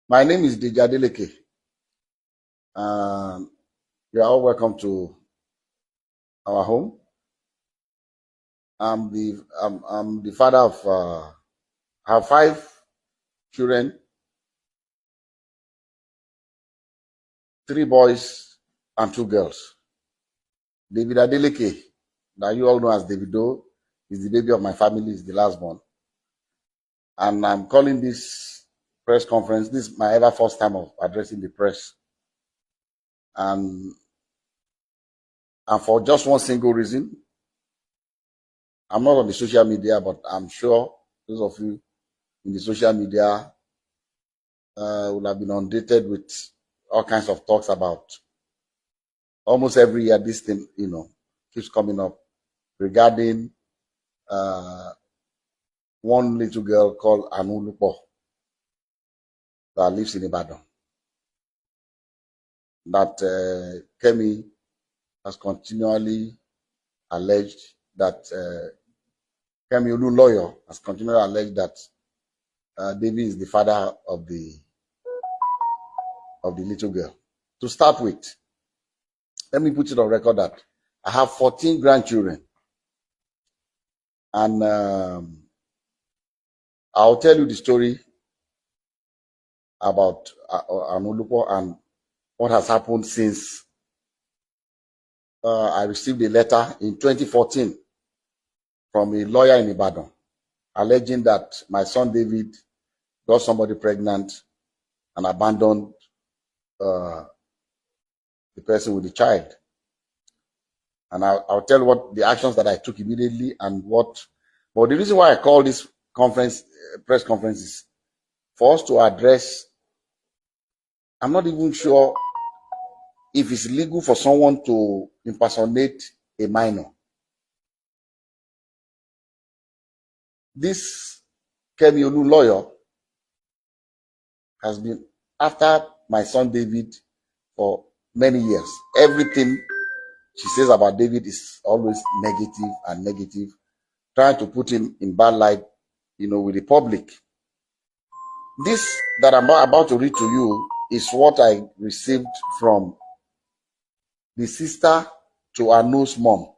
My name is Davido. You are all welcome to our home. I'm the father of I have 5 children, 3 boys and 2 girls. David Adeleke, that you all know as Davido, is the baby of my family, is the last born. And I'm calling this press conference. This is my ever first time of addressing the press. And for just one single reason. I'm not on the social media, but I'm sure those of you in the social media will have been inundated with all kinds of talks about almost every year this thing, keeps coming up regarding one little girl called Anulupo that lives in Ibadan. That Kemi has continually alleged that Kemi Olu lawyer has continually alleged that David is the father of the little girl. To start with, let me put it on record that I have 14 grandchildren. And I'll tell you the story about Anulupo and what has happened since I received a letter in 2014 from a lawyer in Ibadan alleging that my son David got somebody pregnant and abandoned the person with the child. And I'll tell you what the actions that I took immediately and what. But the reason why I call this press conference is for us to address. I'm not even sure if it's legal for someone to impersonate a minor. This Kemi Olu lawyer has been after my son David for many years. Everything she says about David is always negative, trying to put him in bad light, with the public. This that I'm about to read to you is what I received from the sister to Anu's mom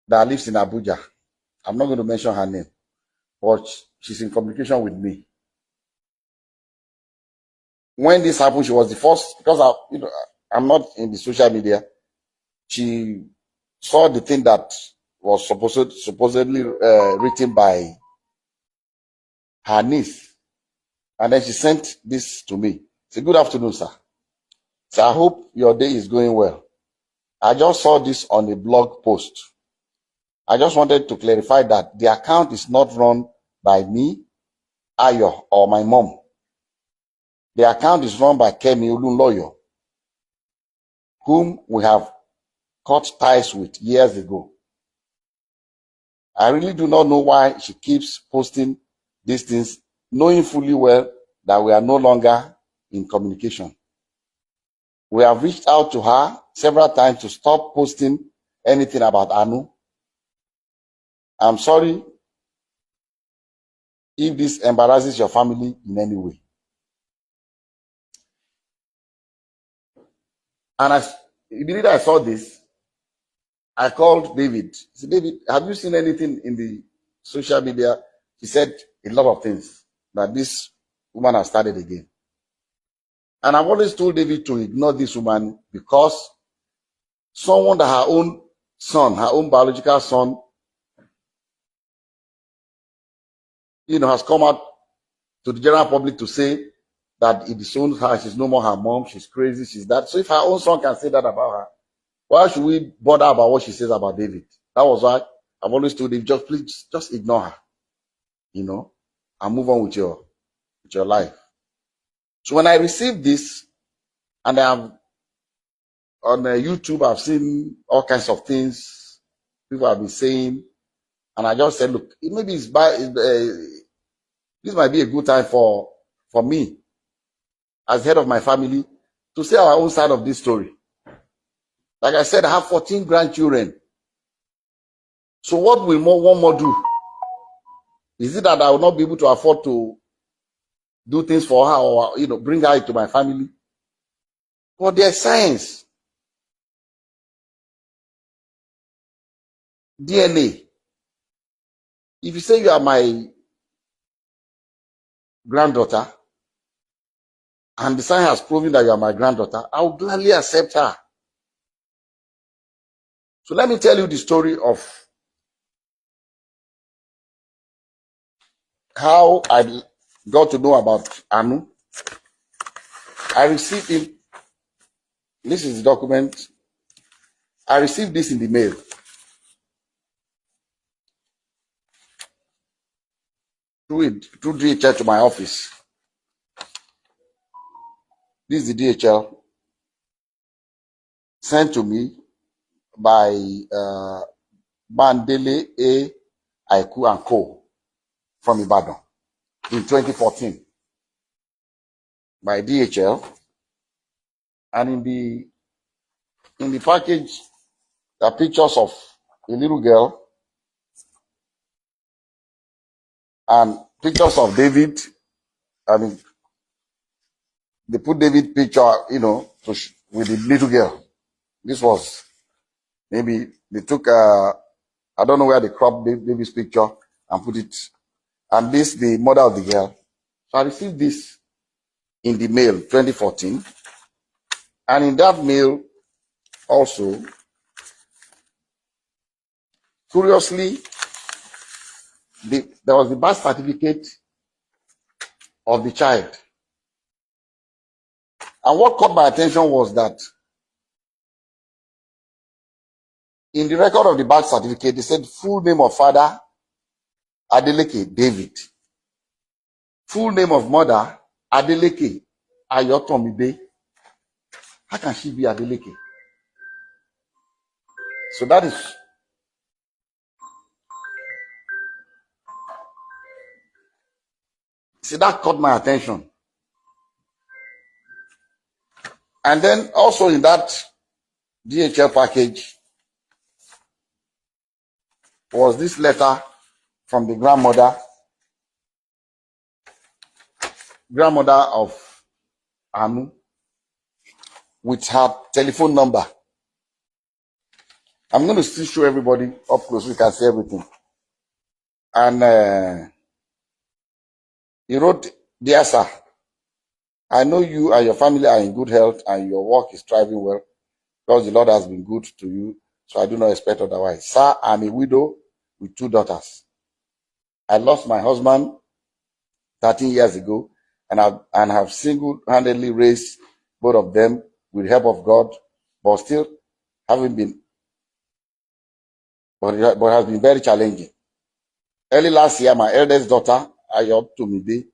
that lives in Abuja. I'm not going to mention her name, but she's in communication with me. When this happened, she was the first, because I'm not in the social media. She saw the thing that was supposedly written by her niece, and then she sent this to me. Say, "Good afternoon, sir. So I hope your day is going well. I just saw this on a blog post. I just wanted to clarify that the account is not run by me, Ayo, or my mom. The account is run by Kemi Olu lawyer, whom we have cut ties with years ago. I really do not know why she keeps posting these things, knowing fully well that we are no longer in communication. We have reached out to her several times to stop posting anything about Anu. I'm sorry if this embarrasses your family in any way." And immediately I saw this, I called David. I said, "David, have you seen anything in the social media?" He said a lot of things, that this woman has started again. And I've always told David to ignore this woman, because someone that her own son, her own biological son, has come out to the general public to say that it disowns her, she's no more her mom, she's crazy, she's that. So if her own son can say that about her, why should we bother about what she says about David? That was why I've always told him, please just ignore her, and move on with your life. So when I received this, and on YouTube, I've seen all kinds of things people have been saying, and I just said, look, maybe this might be a good time for me, as head of my family, to say our own side of this story. Like I said, I have 14 grandchildren. So what will one more do? Is it that I will not be able to afford to do things for her, or bring her into my family. But there's science, DNA. If you say you are my granddaughter, and the science has proven that you are my granddaughter, I will gladly accept her. So let me tell you the story of how I got to know about Anu. I received him. This is the document. I received this in the mail through DHL to my office. This is the DHL sent to me by Bandele A. Aiku and Co. from Ibadan in 2014 by DHL. And in the package, there are pictures of a little girl and pictures of David. I mean, they put David picture, with the little girl. This was maybe they took I don't know where they cropped David's picture and put it, and this the mother of the girl. So I received this in the mail 2014, and in that mail also, curiously, there was the birth certificate of the child. And what caught my attention was that in the record of the birth certificate, they said full name of father, Adeleke David. Full name of mother, Adeleke Ayotomide. How can she be Adeleke? So that caught my attention. And then also in that DHL package was this letter from the grandmother of Anu, with her telephone number. I'm going to still show everybody up close so you can see everything. And he wrote, "Dear sir, I know you and your family are in good health and your work is thriving well because the Lord has been good to you, so I do not expect otherwise. Sir, I'm a widow with 2 daughters. I lost my husband 13 years ago and have single-handedly raised both of them with the help of God, but still having been, but it has been very challenging. Early last year, my eldest daughter, Ayotomide,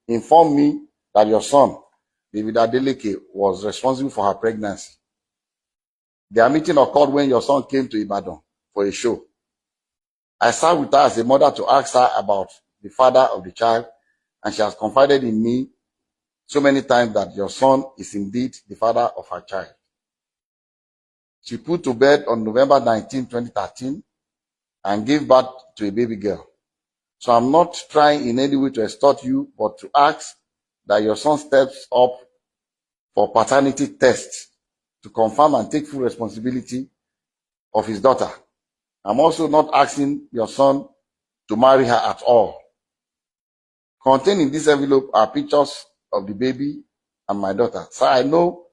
informed me that your son, David Adeleke, was responsible for her pregnancy. Their meeting occurred when your son came to Ibadan for a show. I sat with her as a mother to ask her about the father of the child, and she has confided in me so many times that your son is indeed the father of her child. She put to bed on November 19, 2013, and gave birth to a baby girl. So I'm not trying in any way to extort you, but to ask that your son steps up for paternity tests to confirm and take full responsibility of his daughter. I'm also not asking your son to marry her at all. Contained in this envelope are pictures of the baby and my daughter. Sir, I know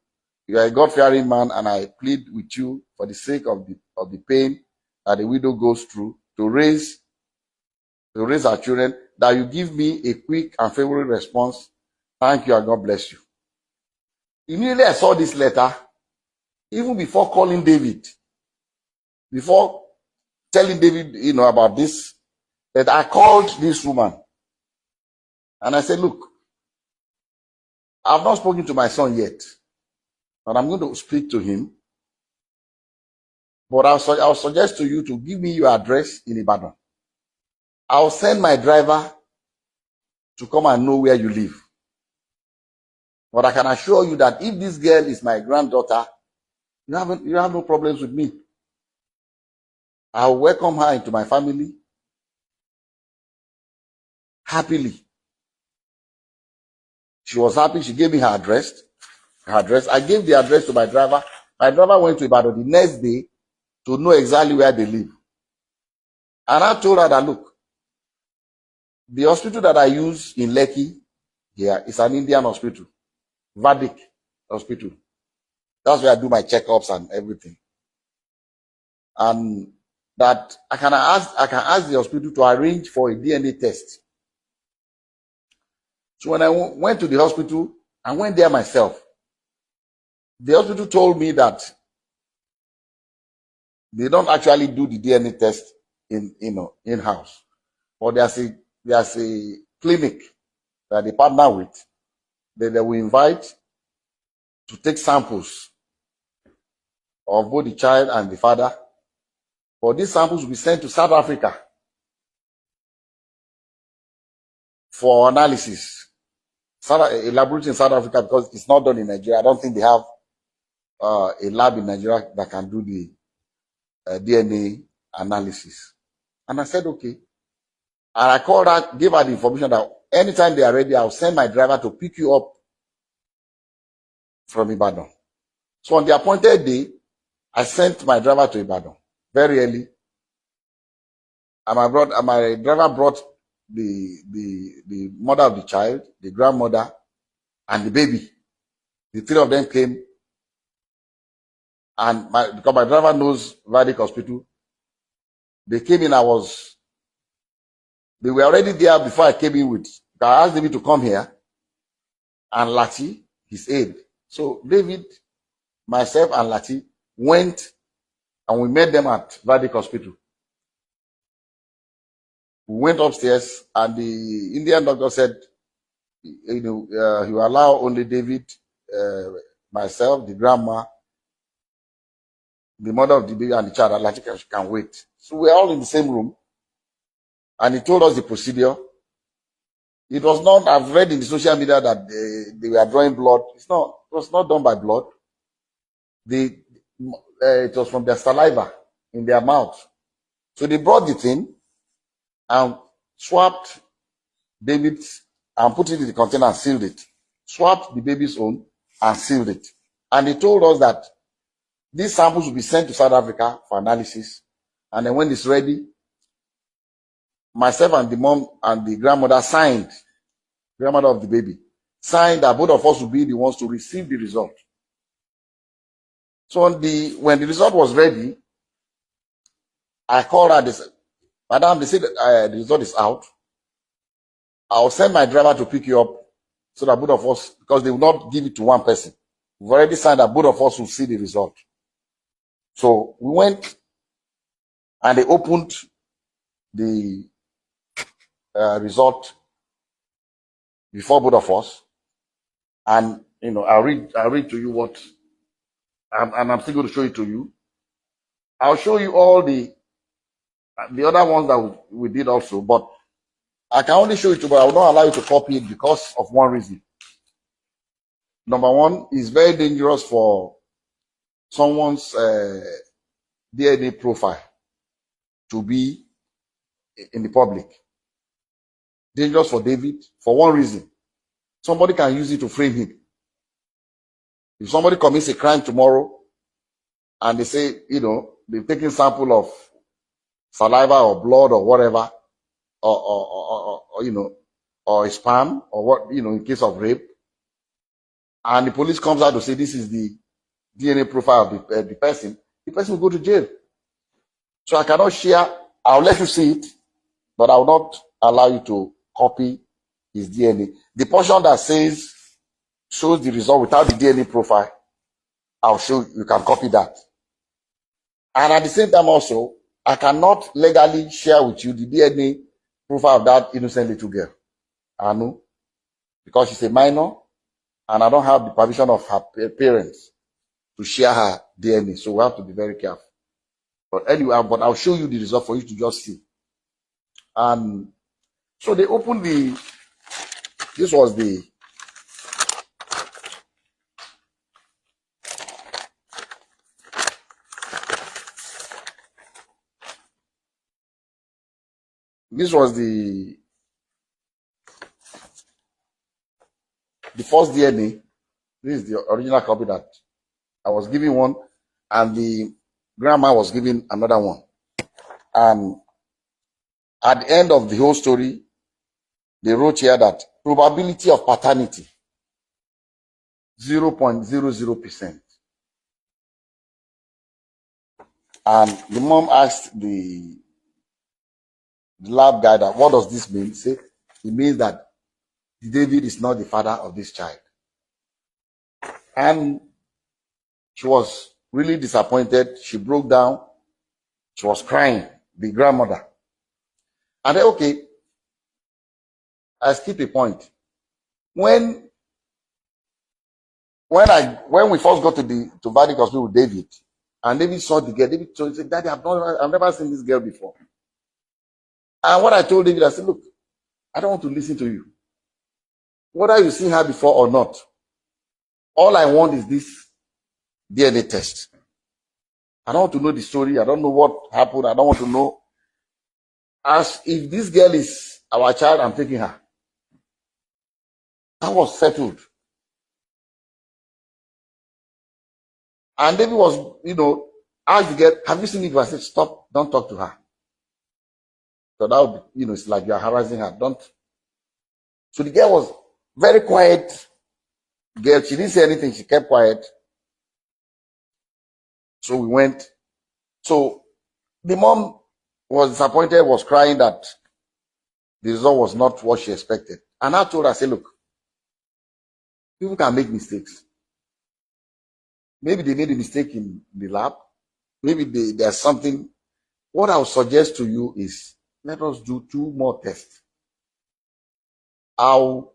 you are a God-fearing man, and I plead with you for the sake of the pain that the widow goes through to raise our children, that you give me a quick and favorable response. Thank you, and God bless you." Immediately I saw this letter, even before calling David, before telling David, about this, that I called this woman and I said, "Look, I've not spoken to my son yet, but I'm going to speak to him. But I'll suggest to you to give me your address in Ibadan. I'll send my driver to come and know where you live. But I can assure you that if this girl is my granddaughter, you have no problems with me. I'll welcome her into my family happily. She was happy. She gave me her address. Her address. I gave the address to my driver. My driver went to Ibadan the next day to know exactly where they live. And I told her that, look, the hospital that I use in Lekki here is an Indian hospital, Vedic hospital. That's where I do my checkups and everything. And that I can ask the hospital to arrange for a DNA test. So when I went to the hospital, I went there myself. The hospital told me that they don't actually do the DNA test in house, but there's a clinic that they partner with that they will invite to take samples of both the child and the father. But these samples will be sent to South Africa for analysis. A laboratory in South Africa, because it's not done in Nigeria. I don't think they have a lab in Nigeria that can do the DNA analysis. And I said, okay. And I called her, gave her the information that anytime they are ready, I'll send my driver to pick you up from Ibadan. So on the appointed day, I sent my driver to Ibadan very early. And my driver brought the mother of the child, the grandmother, and the baby. The three of them came. And because my driver knows Vedic Hospital, they came in. They were already there before I came in with. I asked David to come here and Lati, his aide. So David, myself, and Lati went and we met them at Vedic Hospital. We went upstairs and the Indian doctor said, he will allow only David, myself, the grandma, the mother of the baby, and the child. Lati can wait. So we're all in the same room. And he told us the procedure. It was not, I've read in the social media that they were drawing blood. It was not done by blood. It was from their saliva in their mouth. So they brought the thing and swapped David's and put it in the container and sealed it. Swapped the baby's own and sealed it. And they told us that these samples will be sent to South Africa for analysis. And then when it's ready, myself and the mom and the grandmother grandmother of the baby, signed that both of us will be the ones to receive the result. So when the result was ready, I called her. They said, Madam, they said the result is out. I'll send my driver to pick you up so that both of us, because they will not give it to one person. We've already signed that both of us will see the result. So we went and they opened the result before both of us. And, I'll read to you what, and I'm still going to show it to you. I'll show you all the other ones that we did also, but I can only show it to you, but I will not allow you to copy it because of one reason. Number one, it's very dangerous for someone's DNA profile to be in the public. Dangerous for David for one reason. Somebody can use it to frame him. If somebody commits a crime tomorrow and they say, they've taken sample of saliva or blood or whatever, or sperm or what, in case of rape, and the police comes out to say this is the DNA profile of the person will go to jail. So I cannot share. I'll let you see it, but I will not allow you to copy his DNA. The portion that shows the result without the DNA profile, I'll show you can copy that. And at the same time also, I cannot legally share with you the DNA profile of that innocent little girl, Anu, because she's a minor and I don't have the permission of her parents to share her DNA. So we have to be very careful. But anyway, I'll show you the result for you to just see. And so they opened this was the the first DNA. This is the original copy that I was giving one, and the grandma was giving another one. And at the end of the whole story, they wrote here that probability of paternity 0.00%. And the mom asked the lab guy that, what does this mean? He said, it means that David is not the father of this child. And she was really disappointed. She broke down. She was crying, the grandmother. And then, okay, I skipped a point. When we first got to Valley Hospital with David, and David saw the girl, David told, he said, Daddy, I've never seen this girl before. And what I told David, I said, look, I don't want to listen to you. Whether you've seen her before or not, all I want is this DNA test. I don't want to know the story. I don't know what happened. I don't want to know. As if this girl is our child, I'm taking her. That was settled. And David was, asked the girl, have you seen it? I said, stop, don't talk to her. So that would be, it's like you're harassing her. Don't. So the girl was very quiet. Girl, she didn't say anything. She kept quiet. So we went. So the mom was disappointed, was crying that the result was not what she expected. And I told her, I said, look, people can make mistakes. Maybe they made a mistake in the lab. Maybe there's something. What I would suggest to you is let us do 2 more tests. I'll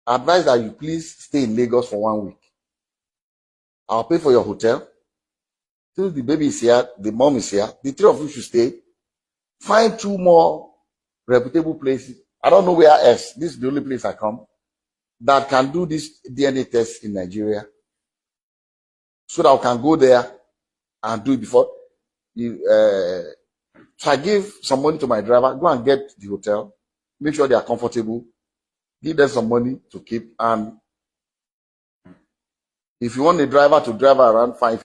advise that you please stay in Lagos for 1 week. I'll pay for your hotel. Since the baby is here, the mom is here, the 3 of you should stay. Find 2 more reputable places. I don't know where else. This is the only place I come that can do this DNA test in Nigeria. So that I can go there and do it before. So I give some money to my driver. Go and get the hotel. Make sure they are comfortable. Give them some money to keep. And if you want the driver to drive around, fine.